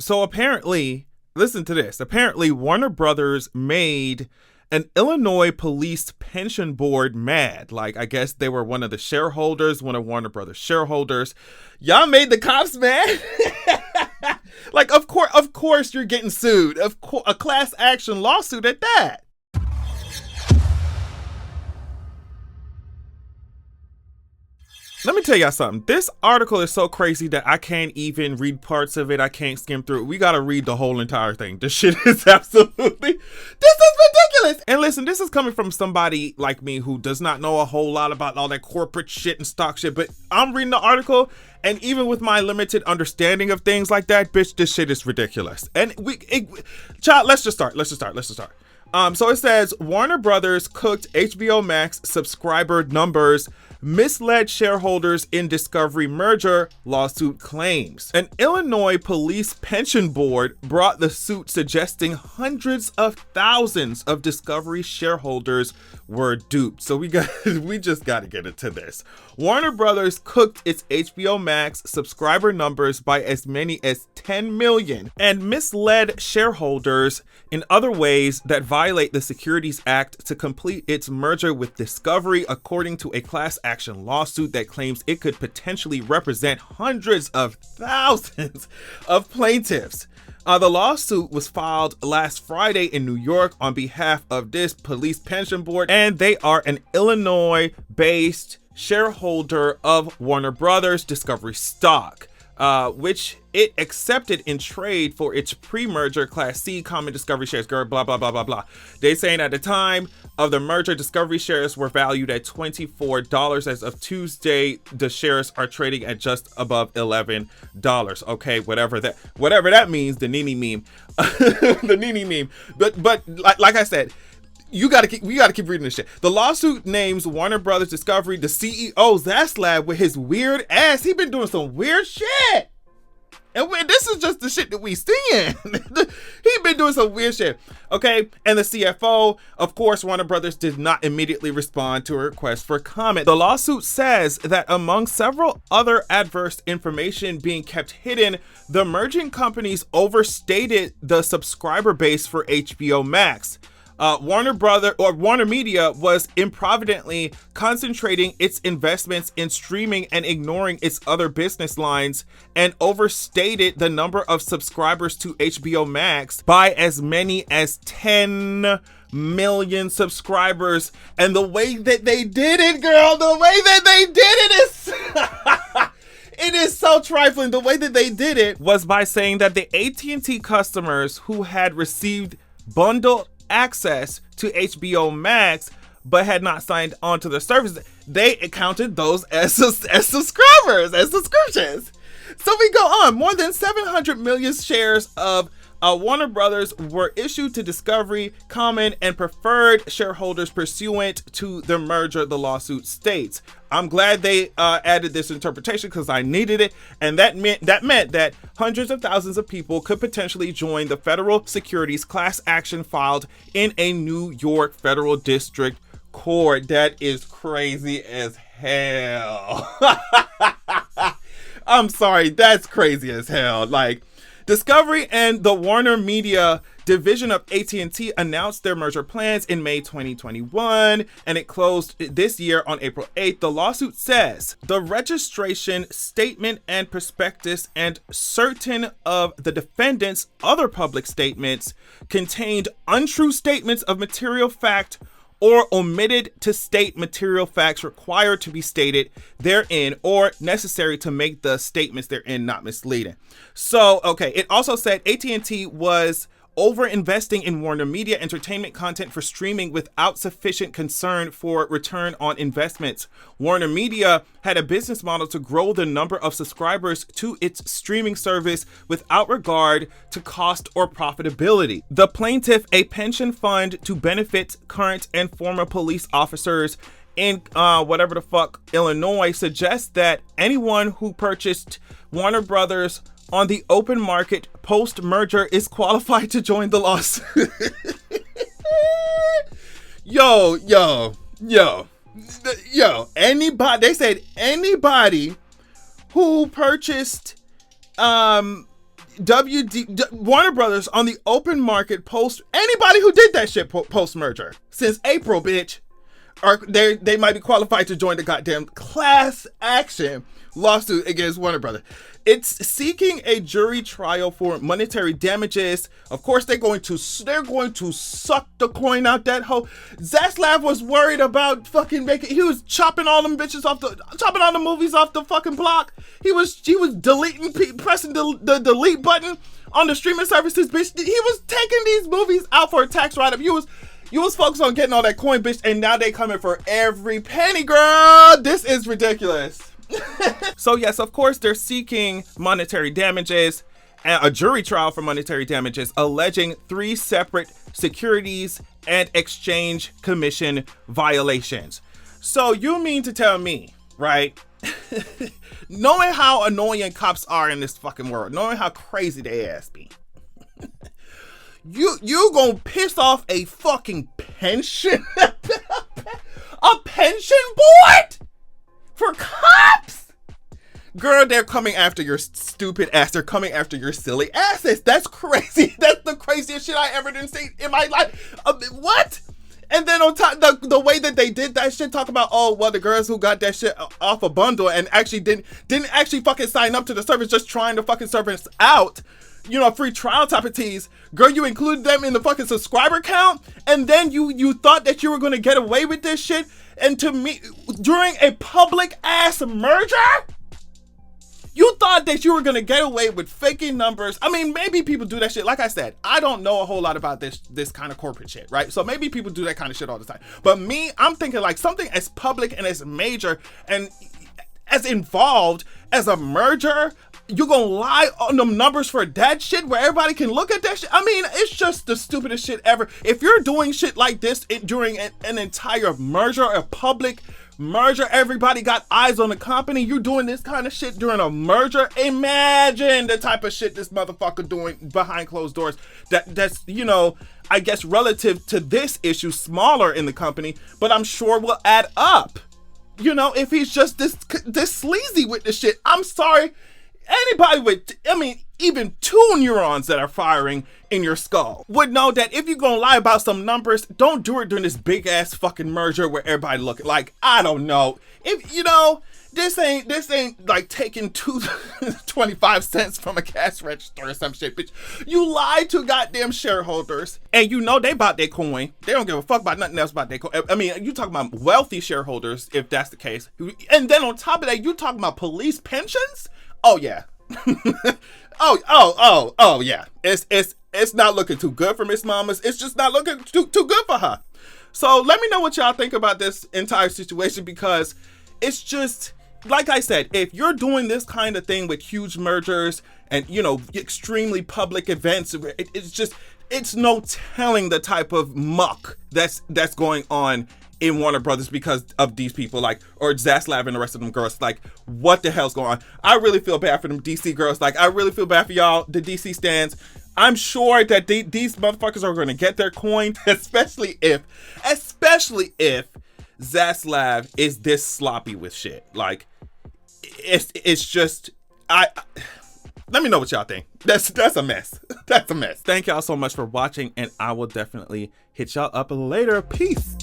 So apparently, listen to this. Apparently, Warner Brothers made an Illinois police pension board mad. Like, I guess they were one of the shareholders, one of Warner Brothers shareholders. Y'all made the cops mad. Like, of course you're getting sued. A class action lawsuit at that. Let me tell y'all something. This article is so crazy that I can't even read parts of it. I can't skim through it. We got to read the whole entire thing. This shit is absolutely, this is ridiculous. And listen, this is coming from somebody like me who does not know a whole lot about all that corporate shit and stock shit, but I'm reading the article, and even with my limited understanding of things like that, bitch, this shit is ridiculous. And child, let's just start. So it says Warner Brothers cooked HBO Max subscriber numbers, misled shareholders in Discovery merger, lawsuit claims. An Illinois police pension board brought the suit, suggesting hundreds of thousands of Discovery shareholders were duped. So we just got to get into this. Warner Brothers cooked its HBO Max subscriber numbers by as many as 10 million and misled shareholders in other ways that violate the Securities Act to complete its merger with Discovery, according to a class action lawsuit that claims it could potentially represent hundreds of thousands of plaintiffs. The lawsuit was filed last Friday in New York on behalf of this police pension board, and they are an Illinois-based shareholder of Warner Brothers Discovery stock, which it accepted in trade for its pre-merger Class C common Discovery shares. Girl, blah, blah, blah, blah, blah. They saying at the time of the merger, Discovery shares were valued at $24. As of Tuesday, the shares are trading at just above $11. Okay, whatever that means, the Nene meme. The Nene meme. But like I said, we gotta keep reading this shit. The lawsuit names Warner Brothers Discovery, the CEO Zaslav, with his weird ass. He been doing some weird shit. And this is just the shit that we seeing. He been doing some weird shit. Okay. And the CFO, of course, Warner Brothers did not immediately respond to a request for comment. The lawsuit says that among several other adverse information being kept hidden, the merging companies overstated the subscriber base for HBO Max. Warner Media was improvidently concentrating its investments in streaming and ignoring its other business lines, and overstated the number of subscribers to HBO Max by as many as 10 million subscribers. And the way that they did it, girl, it is so trifling. The way that they did it was by saying that the AT&T customers who had received bundled access to HBO Max but had not signed on to the service, they counted those as subscribers, as subscriptions. So we go on. More than 700 million shares of Warner Brothers were issued to Discovery common and preferred shareholders pursuant to the merger, the lawsuit states. I'm glad they added this interpretation because I needed it, and that meant that hundreds of thousands of people could potentially join the federal securities class action filed in a New York federal district court. That is crazy as hell. I'm sorry, that's crazy as hell. Like, Discovery and the Warner Media division of AT&T announced their merger plans in May 2021, and it closed this year on April 8th. The lawsuit says the registration statement and prospectus and certain of the defendants' other public statements contained untrue statements of material fact or omitted to state material facts required to be stated therein or necessary to make the statements therein not misleading. So, okay, it also said AT&T was over investing in Warner Media entertainment content for streaming without sufficient concern for return on investments. Warner Media had a business model to grow the number of subscribers to its streaming service without regard to cost or profitability. The plaintiff, a pension fund to benefit current and former police officers in Illinois, suggests that anyone who purchased Warner Brothers on the open market post-merger is qualified to join the lawsuit. Yo. Anybody, they said anybody who purchased Warner Brothers on the open market post anybody who did that shit post merger since April, bitch, or they might be qualified to join the goddamn class action lawsuit against Warner Brothers. It's seeking a jury trial for monetary damages. Of course, they're going to suck the coin out that hoe. Zaslav was worried about fucking he was chopping all them bitches chopping all the movies off the fucking block. He was deleting, pressing the delete button on the streaming services, bitch. He was taking these movies out for a tax write-up. You was focused on getting all that coin, bitch, and now they coming for every penny, girl. This is ridiculous. So yes, of course, they're seeking monetary damages and a jury trial for monetary damages, alleging 3 separate Securities and Exchange Commission violations. So you mean to tell me, right? Knowing how annoying cops are in this fucking world, knowing how crazy they ass be, you gonna piss off a fucking pension, a pension board for cops? Girl, they're coming after your stupid ass. They're coming after your silly asses. That's crazy. That's the craziest shit I ever didn't see in my life. What? And then on top, the way that they did that shit, talk about, oh, well, the girls who got that shit off a bundle and actually didn't actually fucking sign up to the service, just trying to fucking service out, free trial type of tease. Girl, you included them in the fucking subscriber count, and then you thought that you were gonna get away with this shit, and to me, during a public ass merger, you thought that you were gonna get away with faking numbers. I mean, maybe people do that shit. Like I said, I don't know a whole lot about this kind of corporate shit, right? So maybe people do that kind of shit all the time. But me, I'm thinking like something as public and as major and as involved as a merger, you gonna lie on them numbers for that shit where everybody can look at that shit? I mean, it's just the stupidest shit ever. If you're doing shit like this during an entire merger, a public merger, everybody got eyes on the company, you're doing this kind of shit during a merger, imagine the type of shit this motherfucker doing behind closed doors. That's I guess relative to this issue, smaller in the company, but I'm sure will add up. If he's just this sleazy with this shit. I'm sorry. Anybody with, even 2 neurons that are firing in your skull would know that if you're gonna lie about some numbers, don't do it during this big ass fucking merger where everybody looking like, I don't know. If this ain't like taking 25 cents from a cash register or some shit, bitch. You lied to goddamn shareholders, and they bought their coin. They don't give a fuck about nothing else about their coin. I mean, you talking about wealthy shareholders, if that's the case. And then on top of that, you talking about police pensions? Oh yeah. oh yeah. It's not looking too good for Miss Mamas. It's just not looking too good for her. So let me know what y'all think about this entire situation, because it's just, like I said, if you're doing this kind of thing with huge mergers and extremely public events, it's no telling the type of muck that's going on in Warner Brothers because of these people, or Zaslav and the rest of them girls. What the hell's going on? I really feel bad for them DC girls. I really feel bad for y'all, the DC stans. I'm sure that these motherfuckers are going to get their coin, especially if Zaslav is this sloppy with shit. It's just, let me know what y'all think. That's a mess. That's a mess. Thank y'all so much for watching, and I will definitely hit y'all up later. Peace.